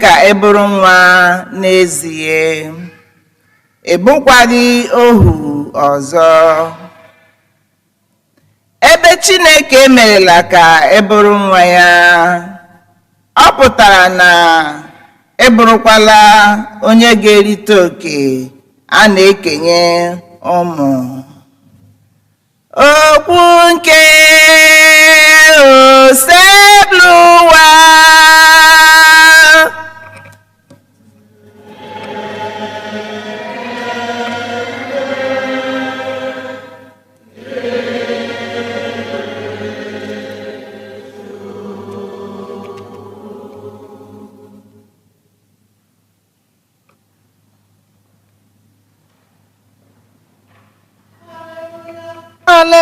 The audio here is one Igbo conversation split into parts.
ka ị bụrụ nwa n'ezie, ị bụkwaghị ohu ọzọ. Ebe Chineke emerela ka ị bụrụ nwa ya, ọ pụtara na ị bụrụkwala onye ga-erite oke a na-ekenye ụmụ. Okwu nke osebluwa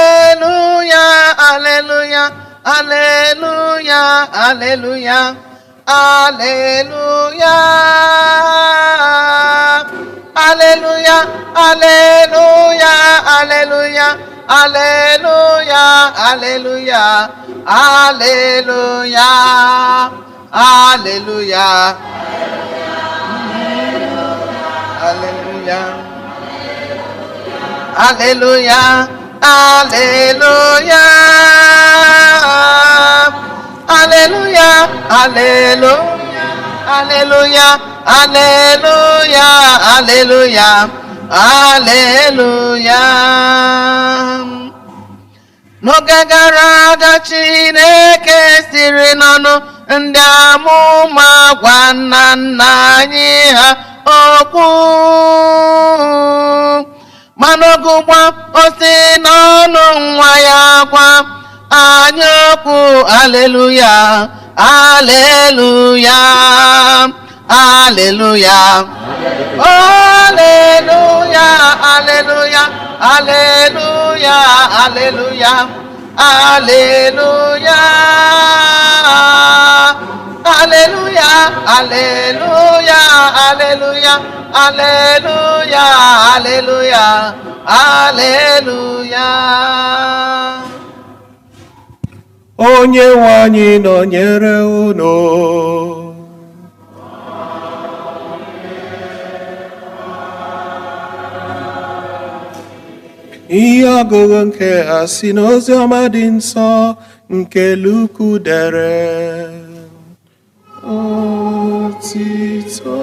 Hallelujah, hallelujah, hallelujah, hallelujah, hallelujah, hallelujah, hallelujah, hallelujah, hallelujah, hallelujah, hallelujah, hallelujah, hallelujah, hallelujah. Hallelujah, hallelujah, hallelujah, hallelujah, hallelujah, hallelujah, hallelujah. N'oge gara aga Chineke siri n'ọnụ ndị amụma gwa nna nna anyị ha okwu. Manogugwa osi n'ọnụ nwa ya gwa anyị okwu. Aleluya, aleluya, aleluya, aleluya, aleluya, aleluya, aleluya, aleluya, aleluya, aleluya, aleluya, aleluya, aleluya, aleluya. Onye nwe anyị nọnyere unu. Ihe ọgụgụ nke a si n'ozi ọma dị nsọ nke Luku dere. Otito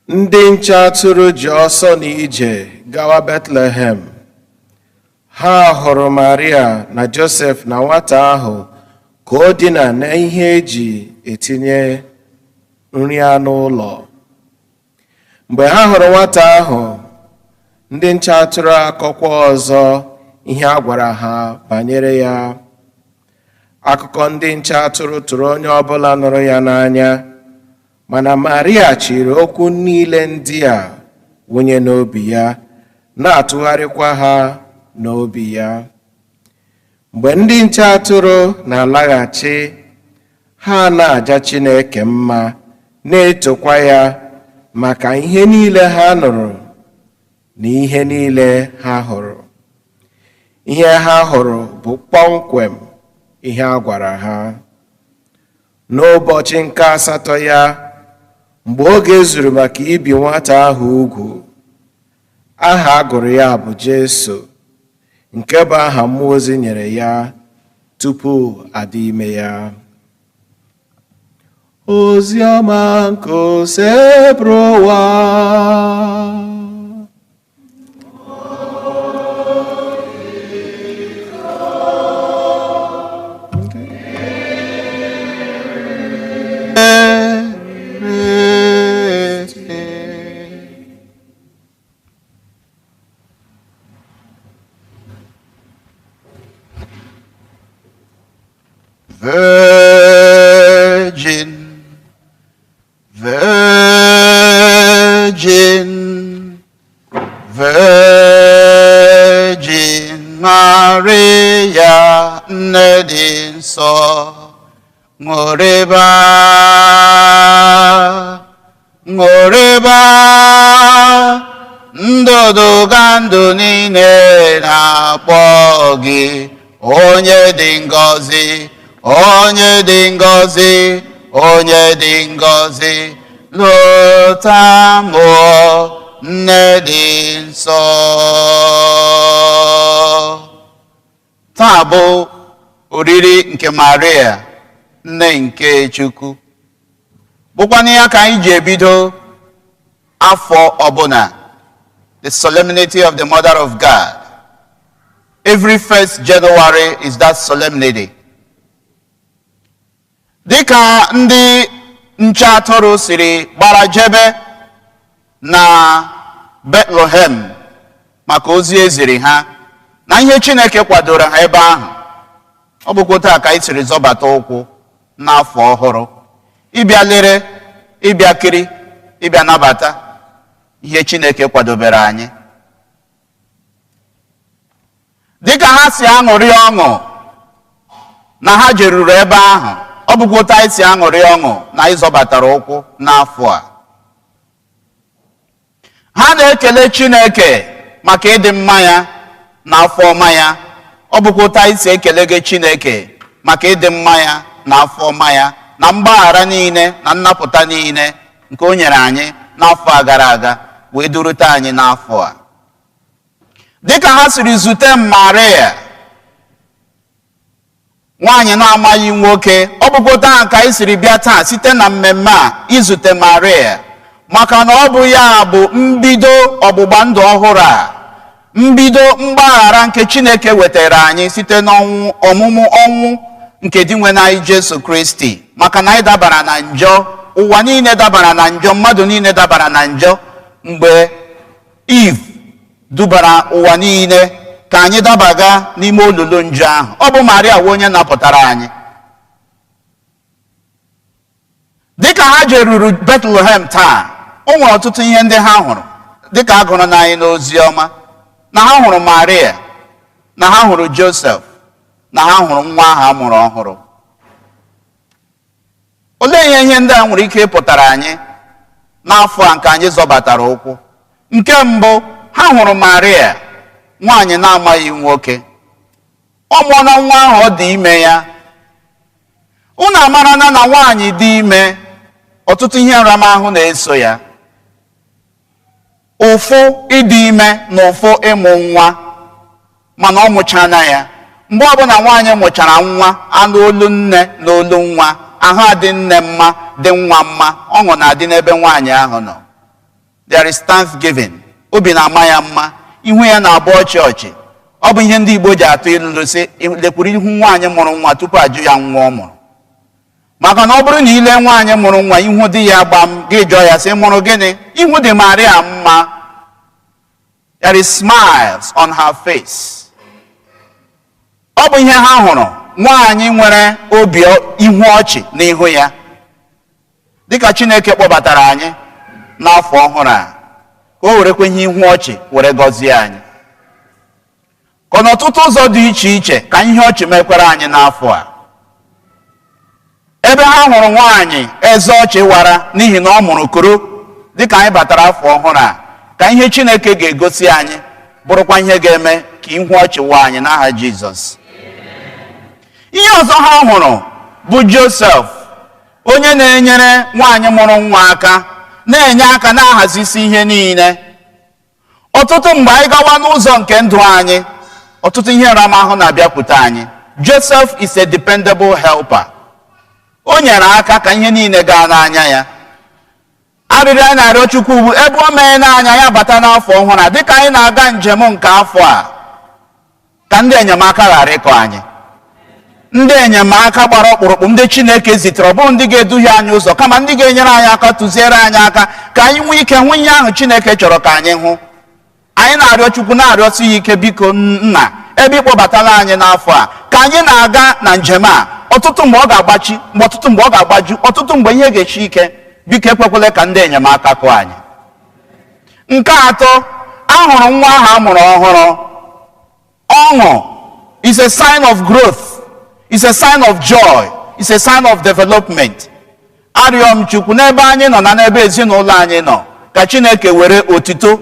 ndị nche atụrụ ji ọsọ n'ije gawa Betlehem. Ha hụrụ Maria na Josef na nwata ahụ ka o dina n'ihe eji etinye nri anụ ụlọ. Mgbe ha hụrụ nwata ahụ, ndị nche atụrụ akọkwa ọzọ ihe a gwara ha banyere ya. Akụkọ ndị nche atụrụ tụrụ onye ọbụla nụrụ ya n'anya, mana Maria chịrị okwu niile ndị a wụnye n'obi ya, na-atụgharịkwa ha n'obi ya. Mgbe ndị nche atụrụ na-alaghachi, ha na-aja Chineke mma, na-etokwa ya maka ihe niile ha nụrụ na ihe niile ha hụrụ. Ihe ha hụrụ bụ kpọmkwem ihe a gwara ha. N'ụbọchị nke 8 ya, mgbe oge zuru maka ibi nwata ahụ ugwu, aha a gụrụ ya bụ Jesu, nke bụ aha mmụọ ozi nyere ya tupu adị ime ya. Ozi ọma nke osebrowa. Virgin, Virgin, Virgin Maria, nne dị nsọ, ṅụrịba, ṅụrịba ndụdụ ga ndụ niile na-akpọ gị onye dị ngọzi, onye dị ngọzi, onye dị ngọzi, lọta mụọ nne dị nsọ. Taa bụ oriri nke Maria, nne nke Chukwu, bụkwana ya ka anyị ji ebido afọ ọbụla, the solemnity of the Mother of God. Every 1st January is that solemnity. Dịka ndị nche atụrụ siri gbara jebe na Bethlehem maka ozi eziri ha na ihe Chineke kwadoro ha ebe ahụ, ọ bụkwa taa ka anyị siri zọbata ụkwụ n'afọ ọhụrụ, ịbịa lere, ịbịa kiri, ịbịa nabata ihe Chineke kwadobere anyị. Dịka ha si aṅụrị ọṅụ na ha jeruru ebe ahụ, ọ bụkwa otu anyị si aṅụrị ọṅụ na anyị zọbatara ụkwụ n'afọ a. Ha na-ekele Chineke maka ịdị mma ya na afọ ọma ya, ọ bụkwa otu anyị si ekele gị Chineke maka ịdị mma ya na afọ ọma ya na mgbaghara niile na nnapụta niile nke o nyere anyị n'afọ a gara aga wee durute anyị n'afọ a. Dịka ha siri zute Maria, nwaanyị na-amaghị nwoke, ọ bụkwa taa ka anyị siri bịa taa site na mmemme a izute Maria, maka na ọ bụ ya bụ mbido ọgbụgba ndụ ọhụrụ a, mbido mgbaghara nke Chineke wetara anyị site n'ọnwụ ọmụmụ ọnwụ nke dị nwe anyị Jesu Kristi, maka na anyị dabara na njọ, ụwa niile dabara na njọ, mmadụ niile dabara na njọ mgbe Eve dubara ụwa niile ka anyị dabaga n'ime olulu njọ ahụ. Ọ bụ Maria wụ onye napụtara anyị. Dịka ha jeruru Bethlehem taa, o nwere ọtụtụ ihe ndị ha hụrụ, dịka a gụrụ n'anyị n'ozi ọma, na ha hụrụ Maria, na ha hụrụ Joseph, na ha hụrụ nwa ahụ a mụrụ ọhụrụ. Olee ihe ndị a nwere ike ịpụtara anyị n'afọ a nke anyị zọbatara ụkwụ? Nke mbụ, ha hụrụ Maria, nwaanyị na-amaghị nwoke, ọ mụọla nwa ahụ ọ dị ime ya. Unu amarana na nwaanyị dị ime, ọtụtụ ihe nramahụ na-eso ya. Ụfụ ịdị ime na ụfụ ịmụ nwa, mana ọ mụchana ya. Mgbe ọbụla nwaanyị mụchara nwa, anụ olu nne na olu nwa, ahụ adị nne mma, dị nwa mma, ọṅụ na-adị n'ebe nwaanyị ahụ nọ. There is thanksgiving. Obi na-ama ya mma, ihu ya na-abụ ọchị ọchị. Ọ bụ ihe ndị Igbo ji atụ ilu sị, lekwuru ihu nwaanyị mụrụ nwa tupu ajụ ya nwa ọ mụrụ. Maka na ọ bụrụ na ile nwaanyị mụrụ nwa, ihu dị ya gbam, gị jụọ ya sị, mụrụ gịnị? Ihu dị Maria mma. There is smiles on her face. Ọ bụ ihe ha hụrụ, nwaanyị nwere obi ihu ọchị n'ihu ya. Dịka Chineke kpọbatara anyị n'afọ ọhụrụ a, ka o werekwa ihe ihu ọchị were gọzie anyị. Ka n'ọtụtụ ụzọ dị iche iche ka ihe ọchị mekwara anyị n'afọ a. Ebe ha hụrụ nwaanyị eze ọchị wara n'ihi na ọ mụrụ koro, dịka anyị batara afọ ọhụrụ a, ka ihe Chineke ga-egosi anyị bụrụkwa ihe ga-eme ka ihu ọchị waa anyị n'aha Jizọs. Ihe ọzọ ha hụrụ bụ Joseph, onye na-enyere nwaanyị mụrụ nwa aka, na-enye aka na-ahazisi ihe niile. Ọtụtụ mgbe anyị gawa n'ụzọ nke ndụ anyị, ọtụtụ ihe nramahụ na-abịakwute anyị. Joseph is a dependable helper. O nyere aka ka ihe niile gaa n'anya ya. Arịrịọ anyị na-arịọ Chukwu bụ ebe o mee n'anya ya bata n'afọ ọhụrụ a, dịka anyị na-aga njem nke afọ a, ka ndị enyemaka ghara ịkọ anyị. Ndị enyemaka gbara ọkpụrụkpụ, ndị Chineke zitere, ọ bụrụ ndị ga-eduhie anyị ụzọ, kama ndị ga-enyere anyị aka, tụziere anyị aka ka anyị nwee ike hụ ihe ahụ Chineke chọrọ ka anyị hụ. Anyị na-arịọ Chukwu, na-arịọsi ya ike, biko Nna, ebe ịkpọbatala anyị n'afọ a, ka anyị na-aga na njem a, ọtụtụ mgbe ọ ga-agbachi, ọtụtụ mgbe ọ ga-agbaju, ọtụtụ mgbe ihe ga-echi ike, biko ekwekwele ka ndị enyemaka kụọ anyị. Nke atọ, ahụrụ nwa ahụ a mụrụ ọhụrụ. Ọṅụ is a sign of growth. It's a sign of joy. It's a sign of development. arịọ m Chukwu n'ebe anyị nọ na n'ebe ezinụlọ anyị nọ ka Chineke were otito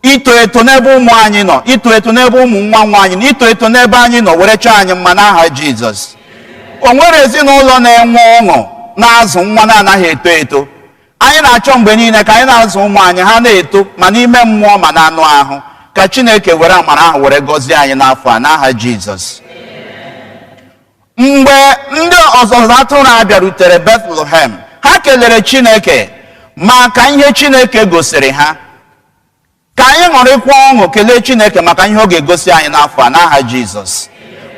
ito eto n'ebe ụmụ anyị nọ, ito eto n'ebe ụmụ nwa nwaanyị na ito eto n'ebe anyị nọ were chọọ anyị mma n'aha Jizọs. O nwere ezinụlọ na-enwe ọṅụ na-azụ nwa na-anaghị eto eto. Anyị na-achọ mgbe niile ka anyị na-azụ ụmụ anyị ha na-eto ma n'ime mmụọ ma na anụ ahụ. Ka Chineke were amara ahụ were gọzie anyị n'afọ a n'aha Jizọs. Mgbe ndị ọzụzụ atụrụ a bịarutere Bethlehem, ha kelere Chineke maka ihe Chineke gosiri ha. Ka anyị ṅụrịkwa ọṅụ kelee Chineke maka ihe ọ ga-egosi anyị n'afọ a n'aha Jizọs.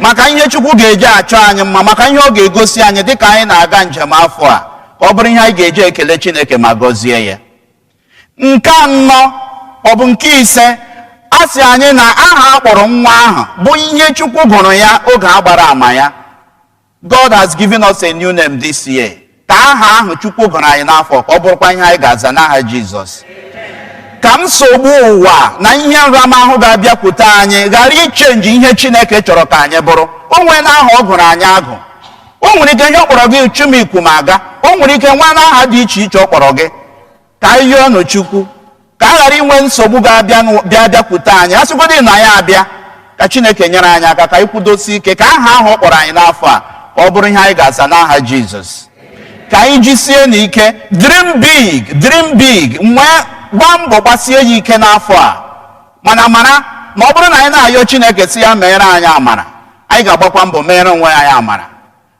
Maka ihe Chukwu ga-eji achọ anyị mma, maka ihe ọ ga-egosi anyị dịka anyị na-aga njem afọ a, ka ọ bụrụ ihe anyị ga-eji ekele Chineke ma gọzie ya. Nke anọ, ọ bụ nke ise, a sị anyị na aha a kpọrọ nwa ahụ bụ ihe Chukwu gụrụ ya oge a gbara ama ya. God has given us a new name this year. Ka aha ahụ Chukwu gụrụ anyị n'afọ ka ọ bụrụkwa ihe anyị ga-aza n'aha Jizọs. Ka nsogbu ụwa na ihe nramahụ ga-abịakwute anyị ghara ichenji ihe Chineke chọrọ ka anyị bụrụ. O nwere n'aha ọ gụrụ anyị agụ. O nwere ike ihe ọ kpọrọ gị Chumikwu ma aga. O nwere ike nwa n'aha dị iche iche ọ kpọrọ gị. Ka anyị yọọ Chukwu ka a ghara inwe nsogbu ga-abịakwute anyị. A sịgodị na ya abịa, ka Chineke nyere anyị aka ka anyị kwudosi ike ka aha ahụ ọ kpọrọ anyị n'afọ a ka ọ bụrụ ihe anyị ga-aza n'aha Jizọs. Ka anyị jisie n'ike, dream big, nwee gbaa mbọ gbasie ya ike n'afọ a. Mana mara na ọ bụrụ na anyị na-ayọ Chineke si ya meere anyị amara, anyị ga-agbakwa mbọ meere onwe anyị amara.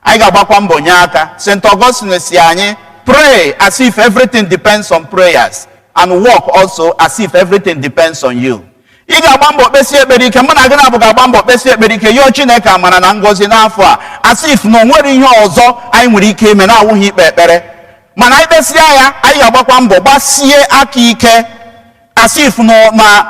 Anyị ga-agbakwa mbọ nye aka. St. Augustine si anyị, pray as if everything depends on prayers, and work also as if everything depends on you. Ị ga-agba mbọ kpesie ekpere ike, mụ na gị na-abụ ga-agba mbọ kpesie ekpere ike yọọ Chineke amara na ngọzi n'afọ a, as if na o nwere ihe ọzọ anyị nwere ike ime na-awụghị ikpe ekpere. Mana anyị kpesịa ya, anyị ga-agbakwa mbọ gbasie aka ike, as if na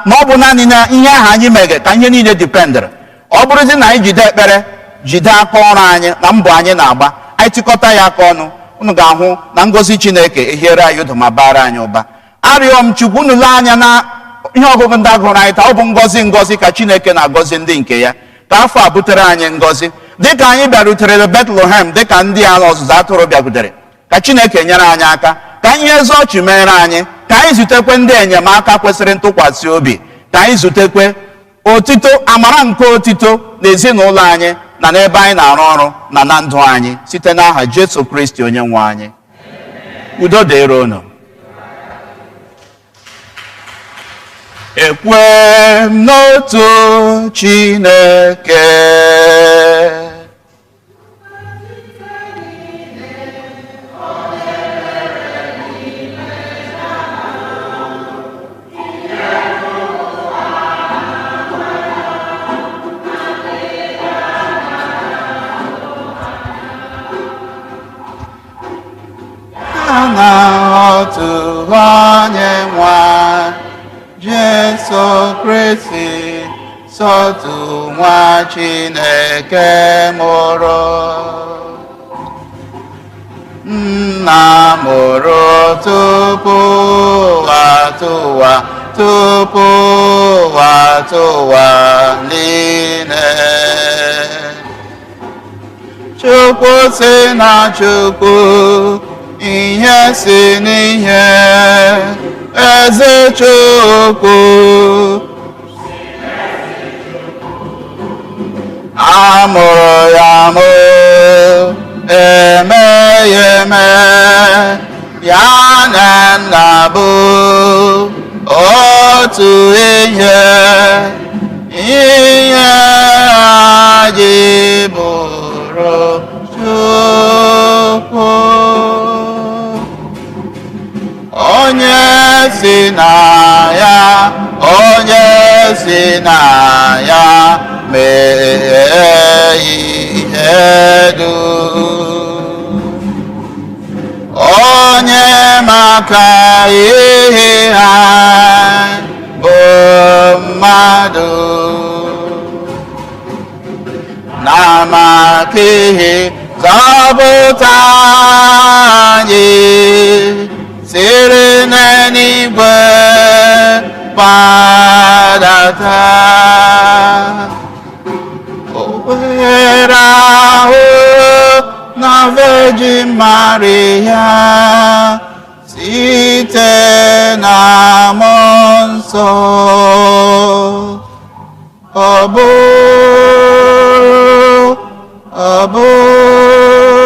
ọ bụ naanị na ihe ahụ anyị meghe ka ihe niile dipendịrị. Ọ bụrụzi na anyị jide ekpere, jide aka ọrụ anyị na mbọ anyị na-agba, anyị tịkọta ya aka ọnụ, unu ga-ahụ na ngọzi Chineke ehiere anyị ụdọ ma bara anyị ụba. Arịọ m Chukwu unu lee anya na ihe ọgụgụ ndị agụrụ anyị taa, ọ bụ ngọzi ka Chineke na-agọzi ndị nke ya. Ka afọ a butere anyị ngọzi dịka anyị bịarutere Bethlehem, dịka ndị a ọzụzụ atụrụ bịarutere. Ka Chineke nyere anyị aka, ka ihe ezi ọchị mere anyị, ka anyị zutekwe ndị enyemaka kwesịrị ntụkwasị obi, ka anyị zutekwe otito, amara nke otito n'ezinụlọ anyị na n'ebe anyị na-arụ ọrụ na ndụ anyị, site n'aha Jesu Kristi onye nwe anyị. Udo dịrị unu. Ekwe m n'otu Chineke, na otu onye nwe Jesu Kristi, sotu nwa Chineke mụrụ. Nna mụrụ tupu atụwa niile. Chukwu si na Chukwu, ihe si n'ihe, eze Chukwu. Amụrụ ya amụ, eme ya eme, ya na nna bụ otu ihe. Ihe anyị bụrụ Chukwu. Onye si na ya mee ihe dum. Onye maka ihe ha bụ mmadụ, na maka ihe zọpụta anyị siri n'eluigwe gbadata. O were ahụ na Virgin Maria, site na mmụọ nsọ, ọ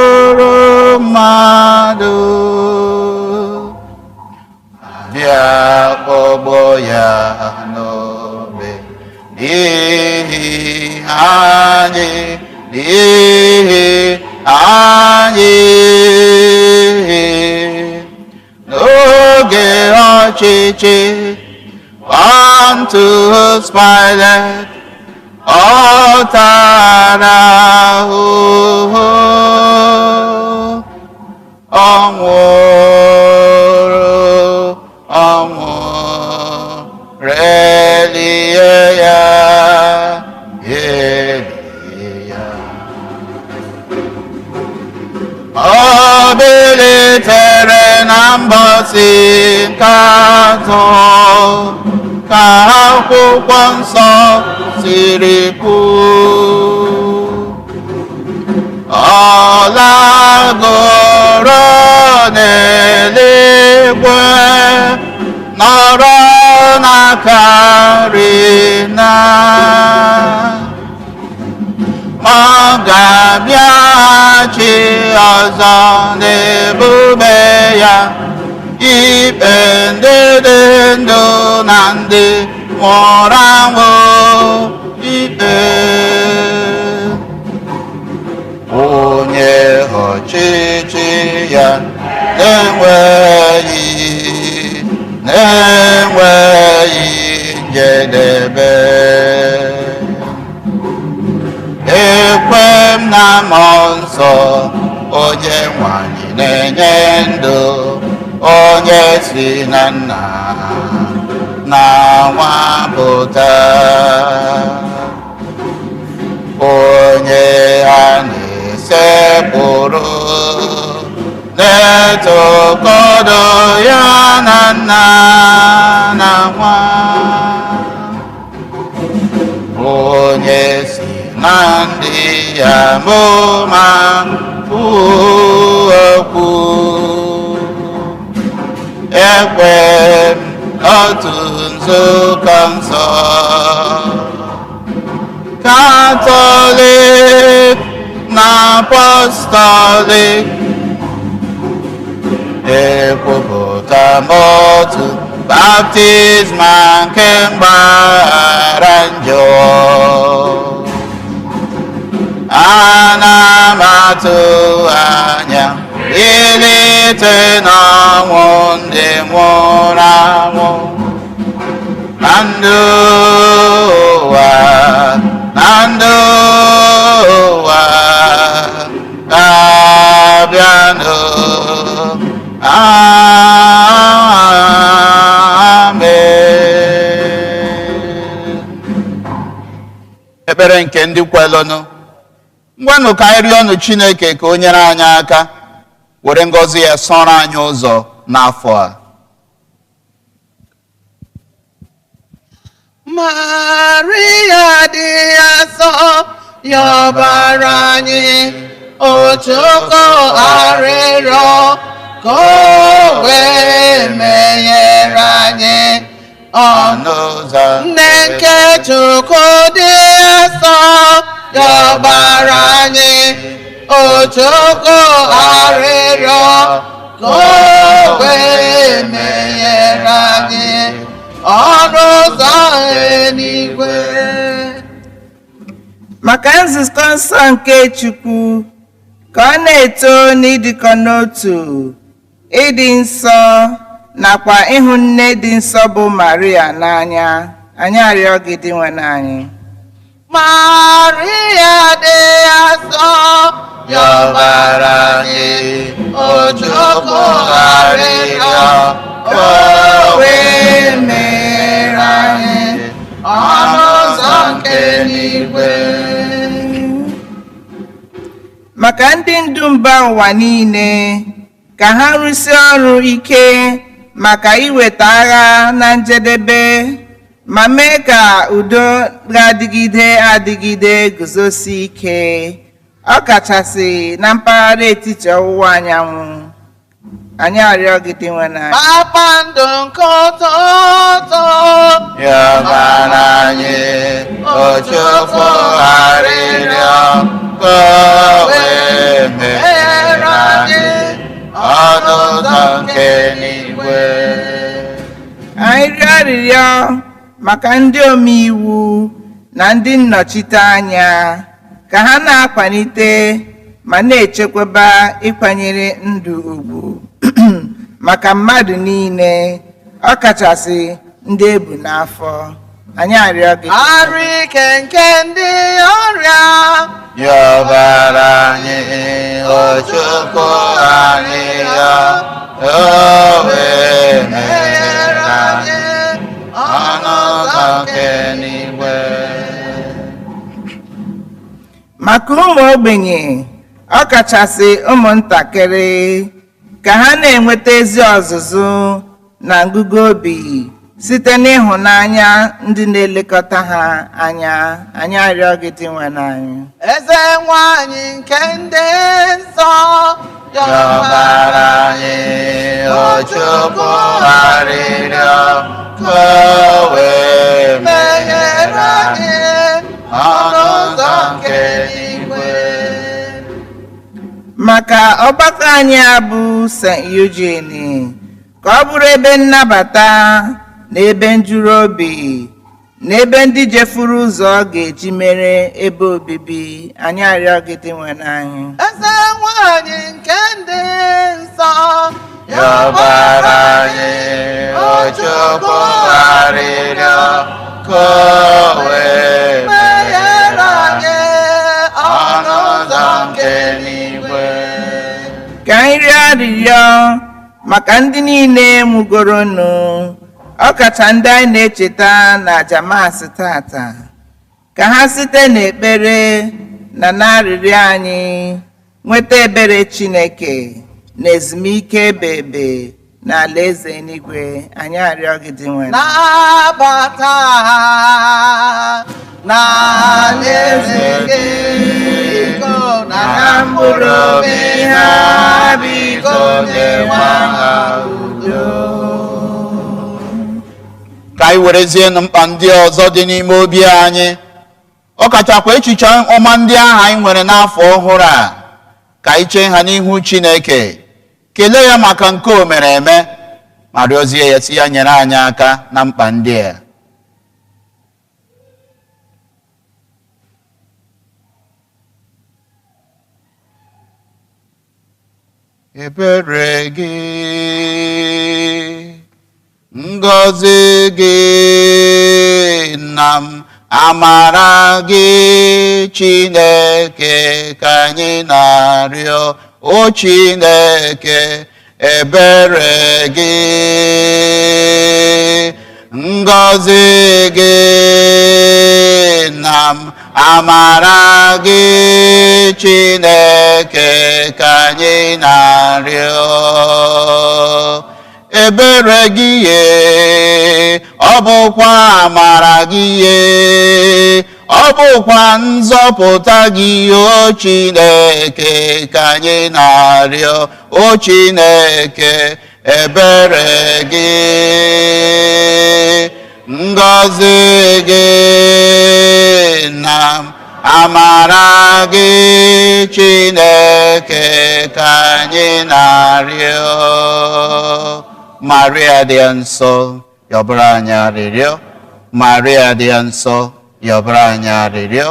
bụrụ mmadụ, bịa kpọgbọ ya n'obe n'ihi anyị, n'oge ọchịchị Pontius Pilate, ọ tara ahụhụ, ọ nwụrụ ọnwụ, relie ya, ọ bilitere na mbọsị nke atọ ka akwụkwọ nsọ siri kwuo. Ọ lagoro n'eluigwe nọrọ n'aka nri Nna, ọ ga-abịaghachi ọzọ n'ebube ya ikpe ndị dị ndụ na ndị nwụrụ anwụ ikpe. Onye ọchịchị ya na-enweghị njedebe. Ekwe m na mmụọ nsọ, onye nwanyị na-enye ndụ, onye si na Nna na Nwa pụta, onye a na-esepụrụ na-etokọdo ya na Nna na Nwa, onye si na ndị amụma okwu. Ekwe m otu nzukọ nsọ, Katọlik na Apọstọlik, ekwupụta m otu baptizma nke mgbaghara njọ. Ana m atụ anya bilite n'ọnwụ ndị nwụrụ anwụ, na ndụ ụwa ga-abịanụ. Amen. Ekpere nke ndị kwelụnụ. Ngwanụ ka anyị rịọnụ Chineke ka o nyere anyị aka, were ngọzi ya sọrọ anyị ụzọ n'afọ a. Maria dị asọ, yọbara anyị otuko arịrịọ ka o wee menyere anyị ọnụ ụzọ. Nne nke Chukwu dị asọ, yọbara anyị otuko arịrịọ ka o wee menyere anyị ọnụ ụzọ eluigwe. Maka nzukọ nsọ nke Chukwu, ka ọ na-eto n'ịdịkọ n'otu, ịdị nsọ nakwa ịhụ nne dị nsọ bụ Maria n'anya, anyị arịọ gị dị nwe anyị. Maria dị asọ, yọbara anyị otuko arịrịọ ka o wee meere anyị ọnụ ụzọ nke eluigwe. Maka ndị ndu mba ụwa niile, ka ha rụsie ọrụ ike maka iweta agha na njedebe, ma mee ka udo ga-adịgide adịgide guzosi ike. ọ kachasị na mpaghara etiti ọwụwa anyanwụ. Anyị arịọ gị dị nwe na kpakpando nke ụtụtụ yọbara anyị Ochukwu arịrịọ ka o wee meghere anyị ọnụ ụzọ nke eluigwe. anyị rịọ arịrịọ maka ndị omeiwu na ndị nnọchiteanya ka ha na-akwalite ma na-echekwaba ịkwanyere ndụ ugwu maka mmadụ niile, ọ kachasị ndị ebu n'afọ. Anyị arịọ gị arụ ike nke ndị ọrịa yọbara anyị Ochukwu arịrịọ ka o wee meghere anyị ọnụ ụzọ nke eluigwe. maka ụmụ ogbenye, ọ kachasị ụmụntakịrị, ka ha na-enweta ezi ọzụzụ na ngụgụ obi site n'ịhụnanya ndị na-elekọta ha anya. Anyị arịọ gị dị nwe n'anyị. eze nwanyị nke ndị nsọ yọbara anyị Ochukwu arịrịọ ka o wee meghere anyị ọnụ ụzọ nke eluigwe. maka ọgbakọ anyị a bụ St. Eugene, ka ọ bụrụ ebe nnabata na ebe njuru obi na ebe ndị jefuru ụzọ ga-eji mere ebe obibi. Anyị arịọ gị dị nwe n'anyị. eze nwanyị nke ndị nsọ yọbara anyị Ochukwu arịrịọ ka o wee meghere anyị ọnụ ụzọ nke eluigwe. ka anyị rịọ arịrịọ maka ndị niile nwụgoronụ, ọkacha ndị anyị na-echeta na jamas tata, ka ha site n'ekpere na n'arịrịọ anyị nweta ebere Chineke na ezumike ebe na alaeze eluigwe. Anyị arịọ gị dị nwe nabata ha n'alaeze gị, biko na mkpụrụ obi ha, biko nyewa ha udo. ka anyị werezie mkpa ndị ọzọ dị n'ime obi anyị, ọ kachakwa echiche ọma ndị ahụ anyị nwere n'afọ ọhụrụ a, ka anyị chee ha n'ihu Chineke, kelee ya maka nke o mere eme, ma rịọzie ya si ya nyere anyị aka na mkpa ndị a. Ebere gị, ngọzi gị, nna m, amara gị Chineke ka anyị na-arịọ. O Chineke, ebere gị, ngọzi gị, nna m, amara gị Chineke ka anyị na-arịọ. Ebere gị ye, ọ bụkwa amara gị ye, ọ bụkwa nzọpụta gị, o Chineke ka anyị na-arịọ. O Chineke, ebere gị, ngọzi gị, na amara gị Chineke ka anyị na-arịọ. Maria dị nsọ, yọbara anyị arịrịọ. Maria dị nsọ, yọbara anyị arịrịọ.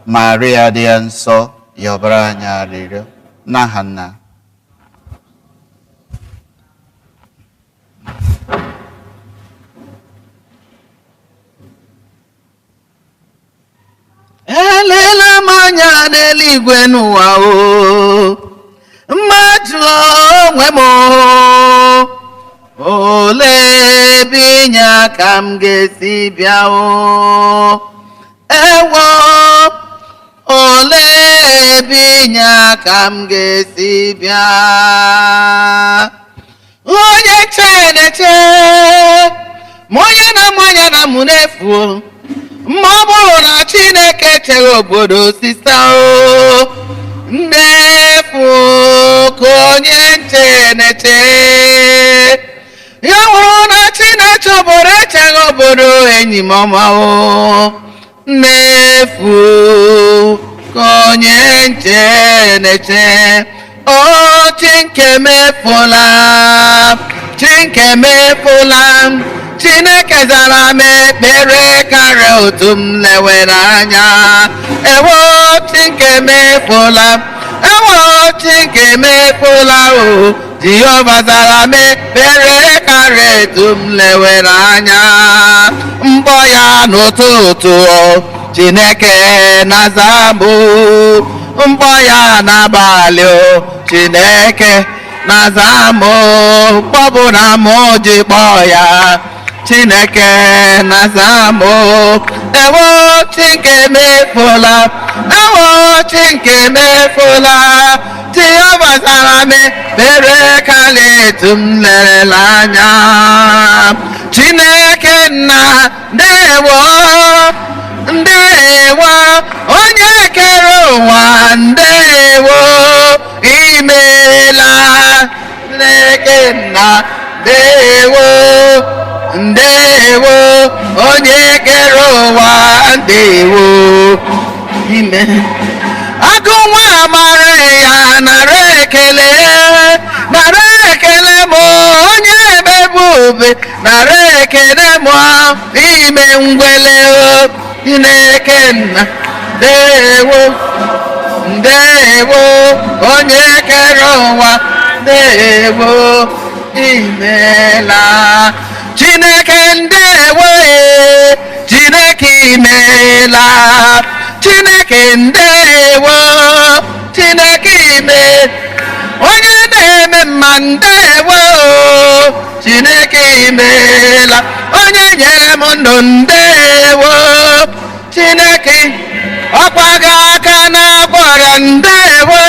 Maria dị nsọ, yọbara anyị arịrịọ. N'aha Nna, elela m anya n'eluigwe n'ụwa o, mmadụ onwe m olee ebe inye aka m ga-esi bịa o, ewo olee ebe inye aka m ga-esi bịa. Onye chere na-eche, ma onye na-amụ anya na mụ n'efu, ma ọ bụrụ na Chineke chere obodo sisa o, ndefu ka onye nche na-eche ya nwụrụ na Chineke obodo echeghị obodo enyi m ọma o ndefu ka onye nche na-eche o Chineke mefula Chineke mefula Chineke zara m ekpere karịa otu m lewere anya ewo Chineke mefula ewo Chineke mefula o Jehova zara m ekpere karịa otu m lewere anya mbọ ya n'ụtụtụ Chineke na-aza m mbọ ya n'abalị o Chineke na-aza m kpọbụna m ji kpọọ ya Chineke na-aza m ewo Chineke mefula ewo Chineke mefula Jehova zara m ekpere karịa etu m lerela anya Chineke nna ndewo ndewo onye kere ụwa ndewo imeela Chineke nna ndewo ndewo onye kere ụwa ndewo ime agụ nwa amara ya nara ekele m onye ebube nara ekele m ime ngwele Chineke nna ndewo ndewo onye kere ụwa ndewo imeela Chineke ndewo Chineke imeela Chineke ndewo Chineke ime onye na-eme mma ndewo Chineke imeela onye nyere m ndụ ndewo Chineke ọkwaga aka na-agbara ndewo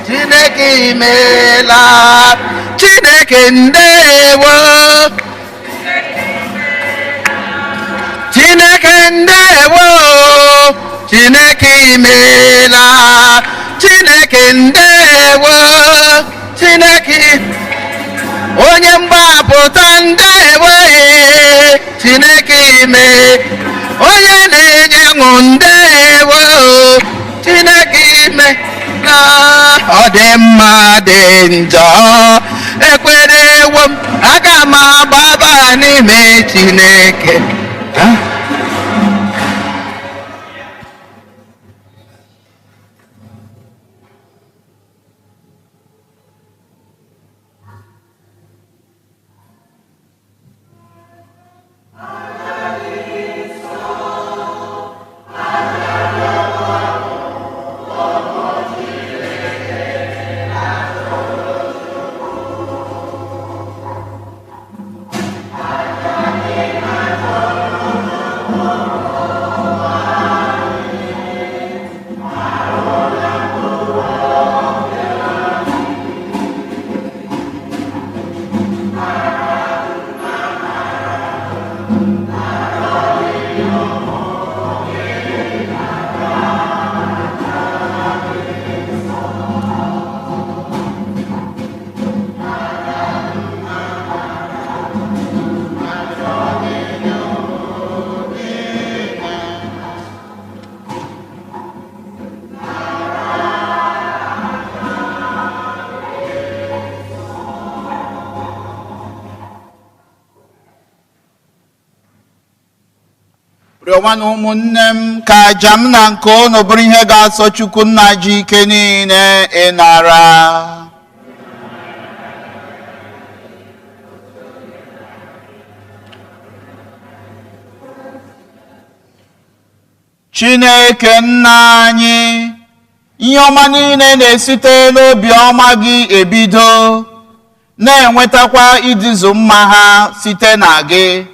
Chineke imeela Chineke ndewo Chineke ndewo Chineke imeela Chineke ndewo Chineke onye mgbapụta ndewo Chineke ime onye na-enye ṅụ ndewo Chineke ime na ọ dị mma dị njọ ekwerewo m aga m agbaba n'ime Chineke rịọwa na ụmụnne m ka aja m na nke unu bụrụ ihe ga-asọ Chukwu nna ji ike niile ịnara. Chineke nna anyị, ihe ọma niile na-esite n'obi ọma gị ebido, na-enwetakwa ịdịzu mma ha site na gị.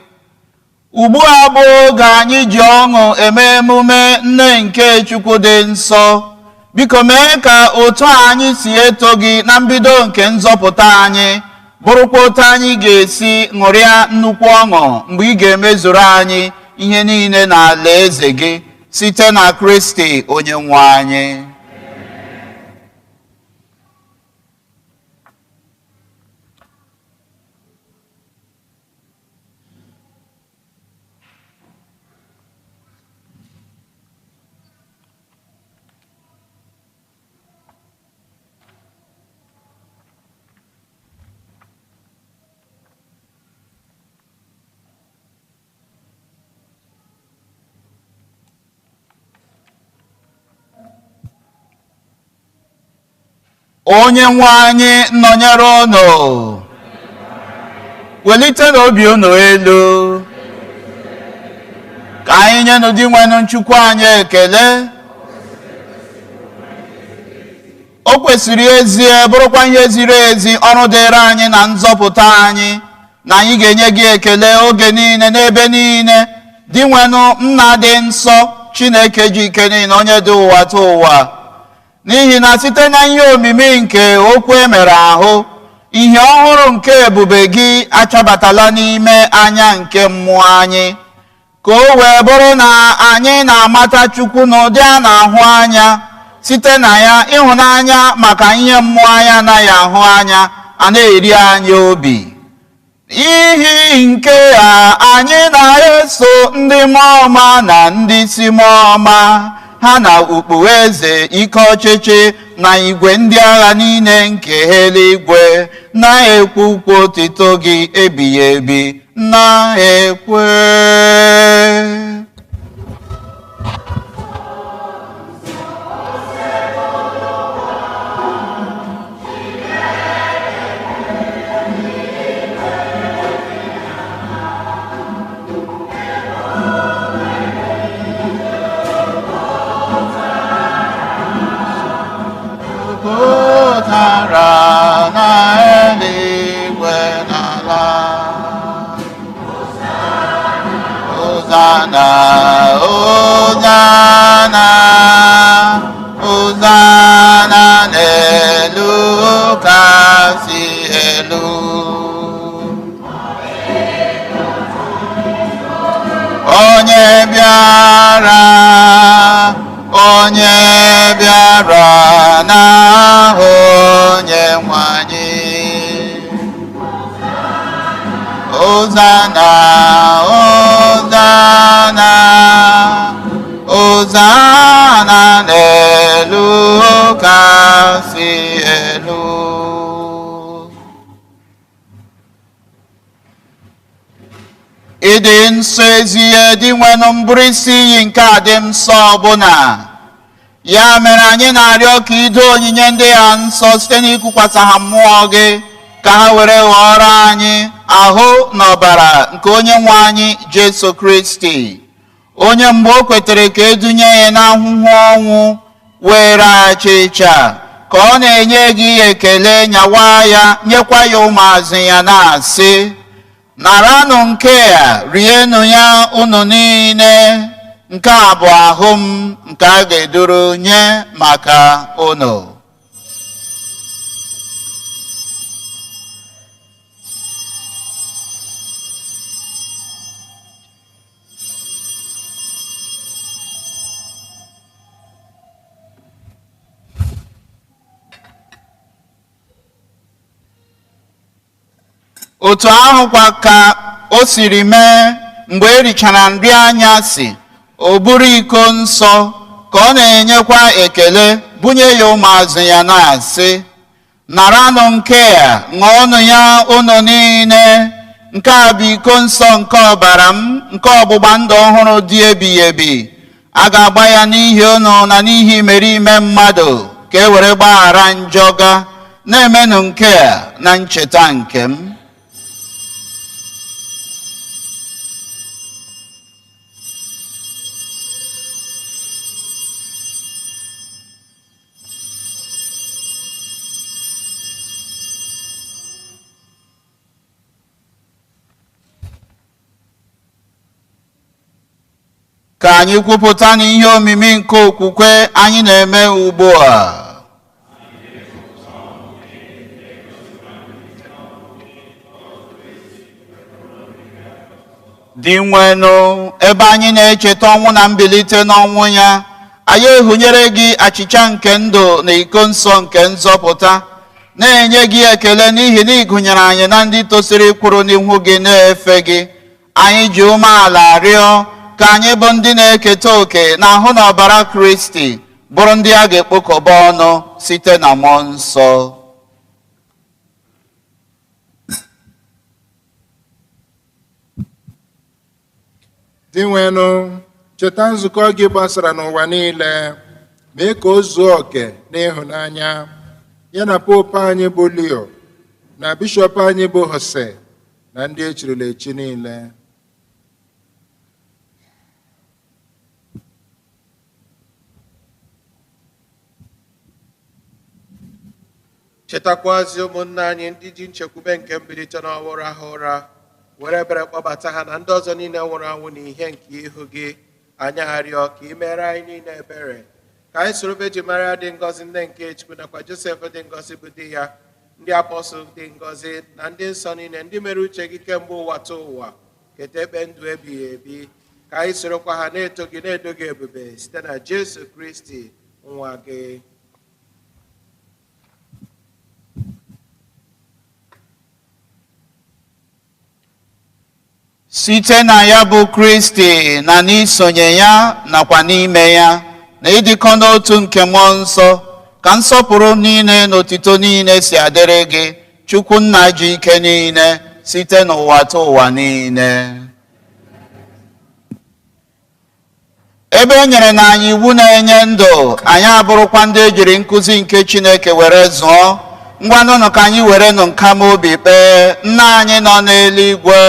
Ugbu a bụ oge anyị ji ọṅụ eme emume nne nke Chukwu dị nsọ. Biko mee ka otu anyị si eto gị na mbido nke nzọpụta anyị bụrụkwa otu anyị ga-esi ṅụrịa nnukwu ọṅụ mgbe ị ga-emezuru anyị ihe niile n'ala eze gị site na Kristi onye nwe anyị. Onye nwe anyị nọnyere unu. Welite n'obi unu elu. Ka anyị nye n'ụdị nwenụ Chukwu anyị ekele. O kwesịrị ezie bụrụkwa ihe ziri ezi ọrụ dịrị anyị na nzọpụta anyị, na anyị ga-enye gị ekele oge niile n'ebe niile. Dị nwenụ Nna dị nsọ, Chineke ji ike niile, onye dị ụwa ta ụwa. N'ihi na site na ihe omimi nke okwu emere ahụ, ihe ọhụrụ nke ebube gị achabatala n'ime anya nke mmụọ anyị, ka o wee bụrụ na anyị na-amata Chukwu n'ụdị a na-ahụ anya. Site na ya, ịhụnanya maka ihe mmụọ anyị anaghị ahụ anya a na-eri anyị obi. N'ihi nke a, anyị na-eso ndị mmụọ ọma na ndị isi mmụọ ọma, ha na ukpu eze ike ọchịchị na igwe ndị agha niile nke eluigwe, na-ekwukwa otito gị ebighị ebi, na-ekwe. Pụtara na eluigwe n'ala. Hozana, Hozana, Hozana n'elu kasị elu. Onye bịara, onye bịara n'aha onye nwe anyị. Hozana, Hozana, Hozana n'elu kasị elu. Ịdị nsọ ezie dị nwenụ mbụrụ isi iyi nke adị nsọ ọbụla. Ya mere anyị na-arịọ ka ido onyinye ndị ya nsọ site n'ikukwasa ha mmụọ gị, ka ha were ghọrọ anyị ahụ na ọbara nke onye nwe anyị Jesu Kristi, onye mgbe o kwetere ka edunye ya n'ahụhụ ọnwụ were achịcha, ka ọ na-enye gị ekele, nyawa ya, nyekwa ya ụmụazụ ya, na-asị, naranụ nke a, rienụ ya unu niile, nke a bụ ahụ m nke a ga-eduru nye maka unu. Otu ahụkwa ka o siri mee mgbe erichara nri anyasị, o buru iko nsọ, ka ọ na-enyekwa ekele, bunye ya ụmụazụ ya, na-asị, naranụ nke a, ṅụọnụ ya unu niile, nke a bụ iko nsọ nke ọbara m, nke ọgbụgba ndụ ọhụrụ dị ebighị ebi, a ga-agba ya n'ihi unu na n'ihi imerime mmadụ, ka e were gbaghara njọ ga. Na-emenụ nke a na ncheta nke m. Ka anyị kwupụta n'ihe omimi nke okwukwe anyị na-eme ugbu a. Dị nwenụ, ebe anyị na-echeta ọnwụ na mbilite n'ọnwụ ya, anyị ehunyere gị achịcha nke ndụ na iko nsọ nke nzọpụta, na-enye gị ekele n'ihi na ịgụnyere anyị na ndị tosiri ịkwụrụ n'ihu gị na-efe gị. Anyị ji umeala rịọ ka anyị bụ ndị na-eketa oke n'ahụ na ọbara Kristi, bụrụ ndị a ga-ekpokọba ọnụ site na mmụọ nsọ. Dị nwenụ, cheta nzukọ gị gbasara n'ụwa niile, mee ka o zuo oke n'ịhụnanya, ya na pope anyị bụ Leo na bishọp anyị bụ Jose na ndị echirila echi niile. Chetakwazi ụmụnna anyị ndị ji nchekwube nke mbilite n'ọnwụ rahụ ụra, were ebere kpọbata ha na ndị ọzọ niile nwụrụ anwụ n'ihe nke ihu gị. Anyị arịọ ka ị mere anyị niile ebere, ka anyị soro Virgin Maria dị ngọzi nne nke Chukwu, nakwa Josef dị ngọzi bụ di ya, ndị apọstụl dị ngọzi, na ndị nsọ niile ndị mere uche gị kemgbe ụwa taa ụwa, keta ekpe ndụ ebighị ebi. Ka anyị sorokwa ha na-eto gị na-edo gị ebube site na Jesu Kristi nwa gị. site na ya bụ Kristi na n'isonye ya nakwa n'ime ya na ịdịkọ n'otu nke mmụọ nsọ, ka nsọpụrụ niile na otito niile si adịrị gị, Chukwu Nna ji ike niile, site n'ụwa ta ụwa niile. Ebe e nyere na anyị iwu na-enye ndụ, anyị abụrụkwa ndị ejiri nkụzi nke Chineke were zụọ. Ngwanụnụ ka anyị were nụ nkama obi kpee. Nna anyị nọ n'eluigwe,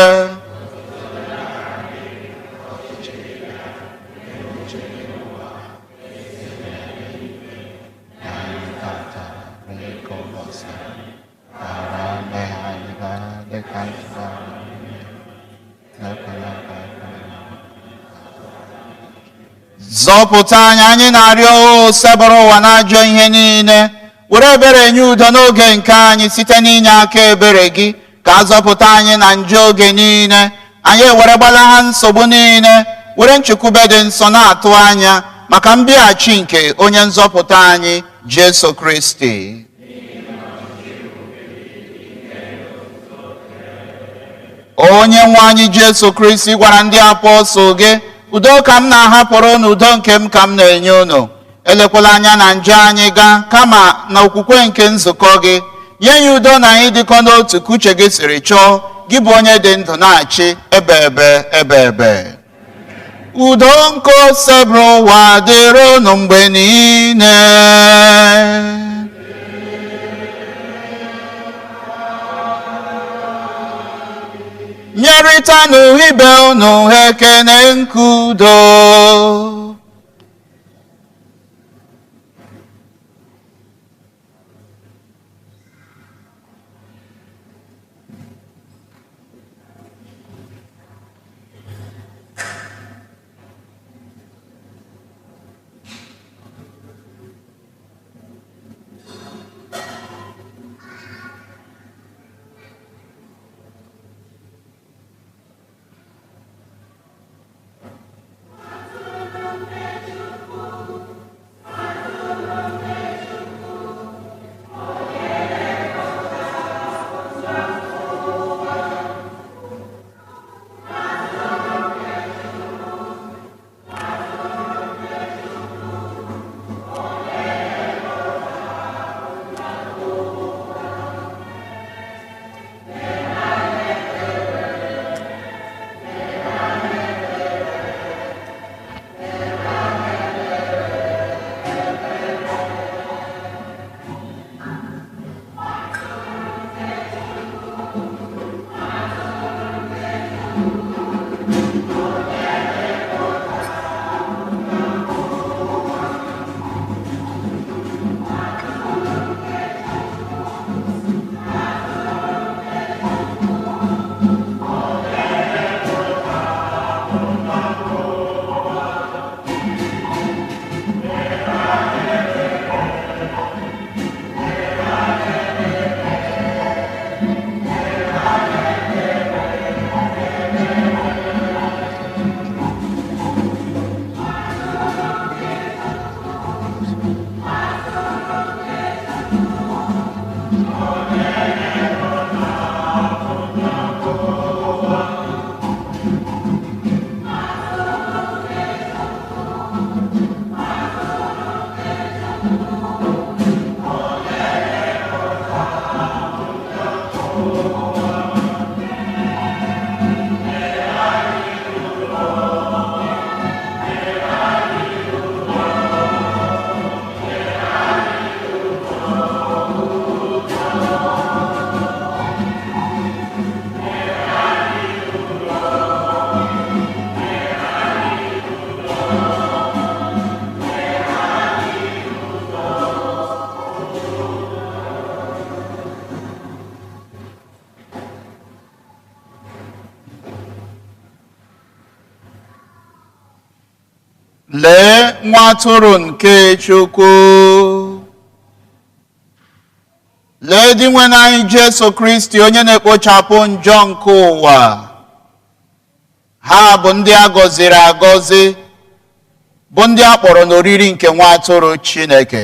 zọpụta anyị, anyị na-arịọ sebụrụ ụwa n'ajọ ihe niile, were ebere nye udo n'oge nke anyị site n'inye aka ebere gị, ka a zọpụta anyị na njọ oge niile, anyị ewere gbalaha nsogbu niile, were nchekwube dị nsọ na-atụ anya maka mbịaghachi nke onye nzọpụta anyị Jesu Kristi. Onye nwe anyị Jesu Kristi gwara ndị apọstụl gị, udo ka m na-ahapụrụ unu, udo nke m ka m na-enye unu. Elekwala anya na njọ anyị gaa, kama na okwukwe nke nzukọ gị. Nye ya udo na anyị dịkọ n'otu ka uche gị siri chọọ, gị bụ onye dị ndụ na-achị ebe ebe. Udo nke osebụrụ ụwa dịrị unu mgbe niile. Nyerịtanụ ibe unu ekene nke udo. lee nwa atụrụ nke Chukwu. Lee di nwe anyị Jesu Kristi onye na-ekpochapụ njọ nke ụwa. Ha bụ ndị a gọziri agọzi, bụ ndị a kpọrọ n'oriri nke nwa atụrụ Chineke.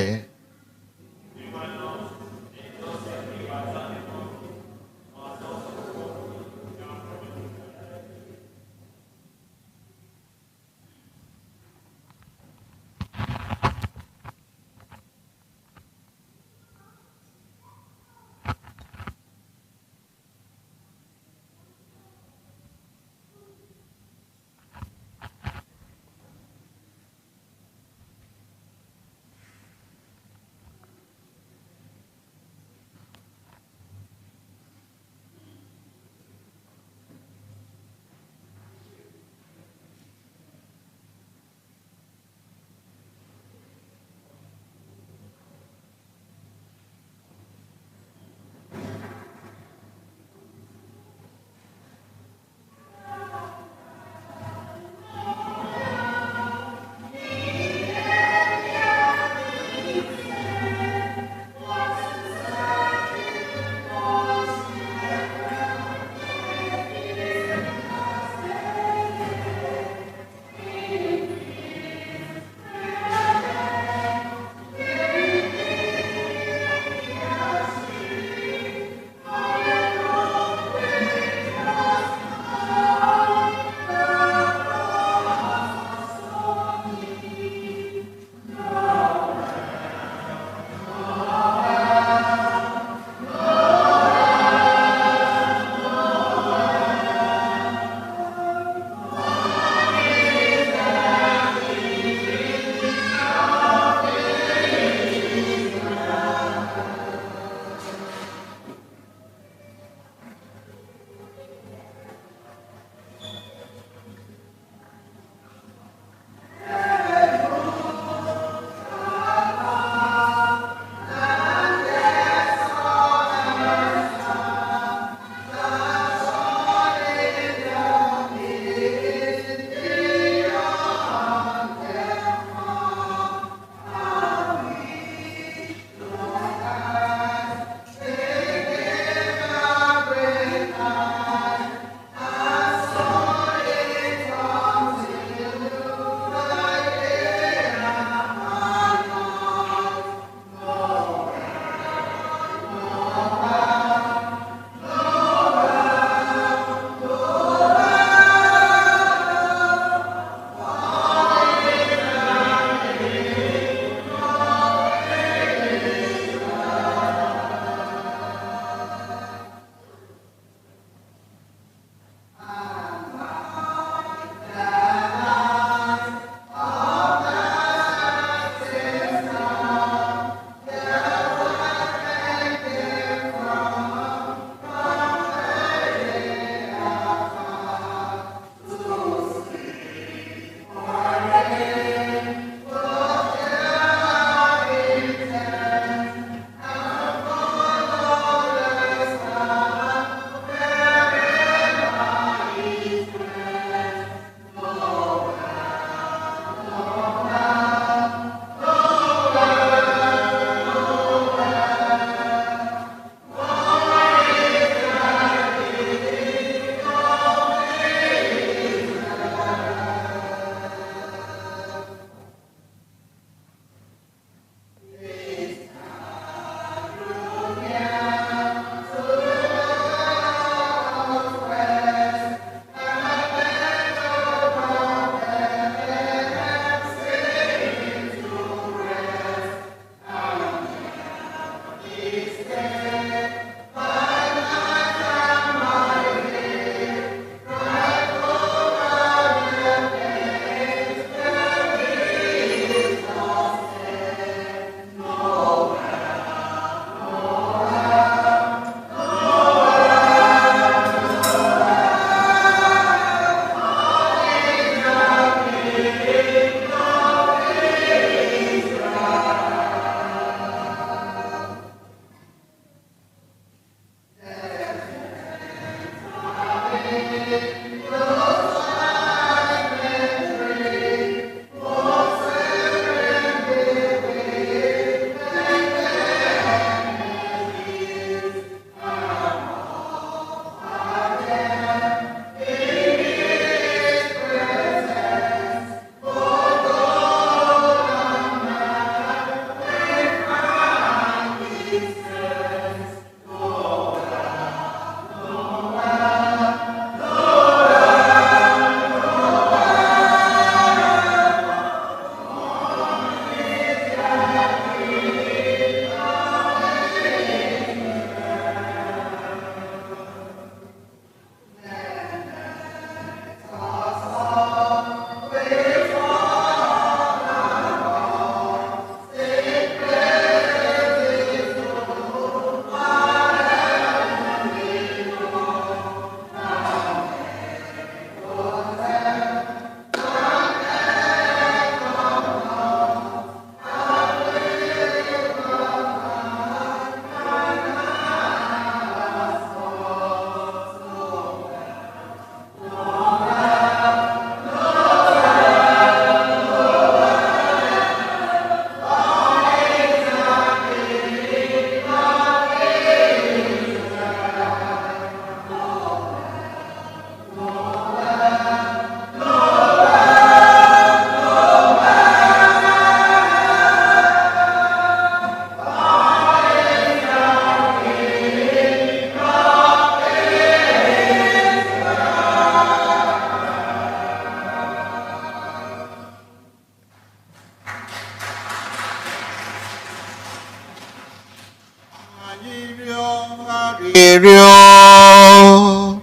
arịrịọ.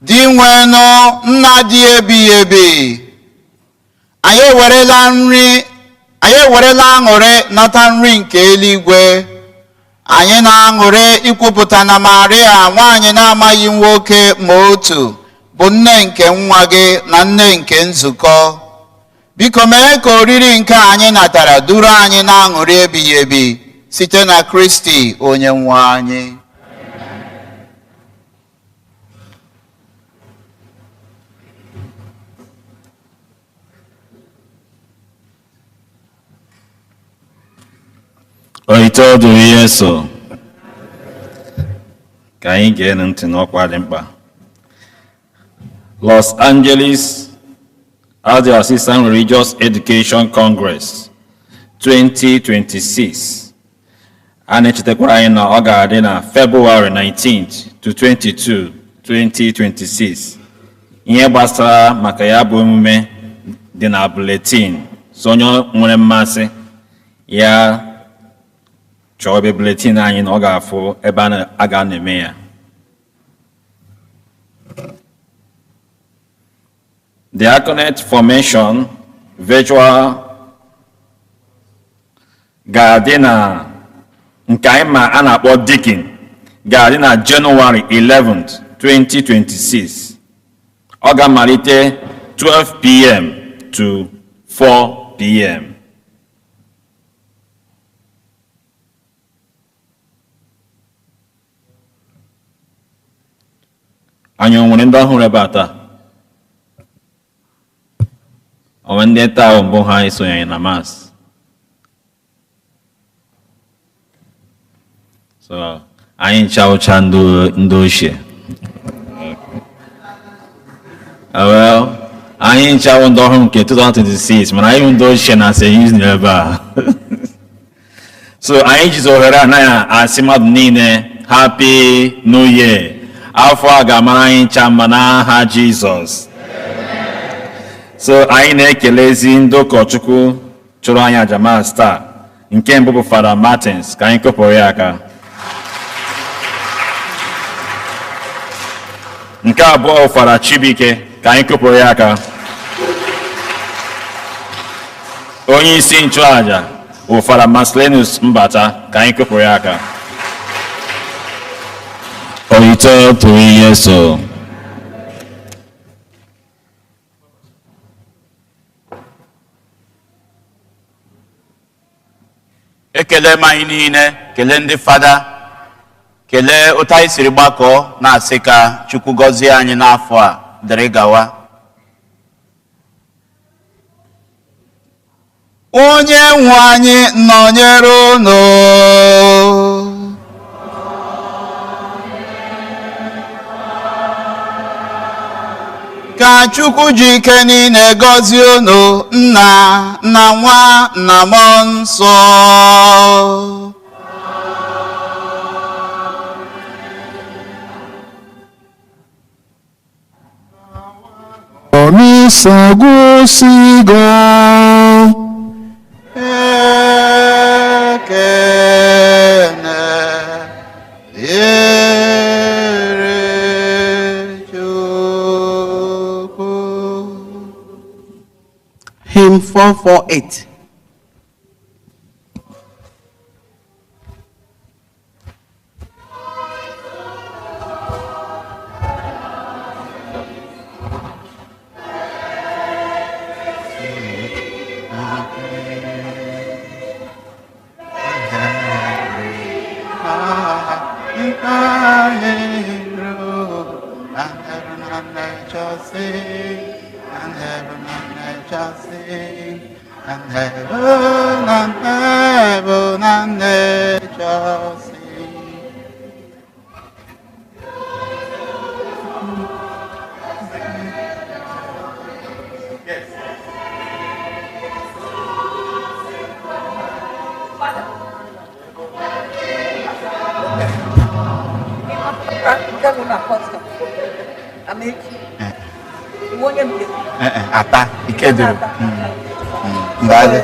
Dị nwenụ nna dị ebighị ebi, anyị ewerela aṅụrị nata nri nke eluigwe. Anyị na-aṅụrị ikwupụta na Maria nwaanyị na-amaghị nwoke ma otu bụ nne nke nwa gị na nne nke nzukọ. Biko mee ka oriri nke anyị natara duru anyị na-aṅụrị ebighị ebi site na Kristi onye nwe anyị. Oito do Yeso. Ka anyị gee ntị n'ọkwa dị mkpa. Los Angeles Audio Assistant Religious Education Congress 2026. A na-echetakwara anyị na ọ ga-adị na February 19th to 22, 2026. Ihe gbasara maka ya bụ emume dị na bulletin. So onye nwere mmasị ya chọọ ebe bulletin anyị na ọ ga-afụ ebe a ga-eme ya. Diaconate formation virtual ga-adị na nke anyị ma a na-akpọ Deacon ga-adị na January 11th, 2026. Ọ ga-amalite 12 p.m. to 4 p.m. Anyị nwere ndị ọhụrụ ebe a taa? Onwe ndị taa mbụ ha esonyeghị na Mass. So, anyị ncha ndị ochie. Well, anyị ncha ndị ọhụrụ nke 2026, mana anyị ndị ochie na-asị izu ebe a. So, anyị jizi ohere anaghị asị mmadụ niile Happy New Year. Afọ a ga-amara anyị ncha mma n'aha Jizọs. So anyị na-ekelezi ndị ụkọchukwu chụrụ anyị aja Mass taa. Nke mbụ bụ Fada Martins, ka anyị kụpụrụ ya aka. Nke abụọ bụ Fada Chibike, ka anyị kụpụrụ ya aka. Onye isi nchụaja bụ Fada Maslenus Mbata, ka anyị kụpụrụ ya aka. Oito tụrụ ihe so. Ekele m anyị niile, kelee ndị fada, kelee otu anyị siri gbakọọ na-asị ka Chukwu gọzie anyị n'afọ a dịrị gawa. Onye nwe anyị nọnyere unu. Ka Chukwu ji ike niile gọzie unu, Nna na Nwa na Mmụọ Nsọ. Onisagusigo Ekene dịrị Chukwu. Hymn 448. And heaven and nature sing. Ata, ike duru. Mbale.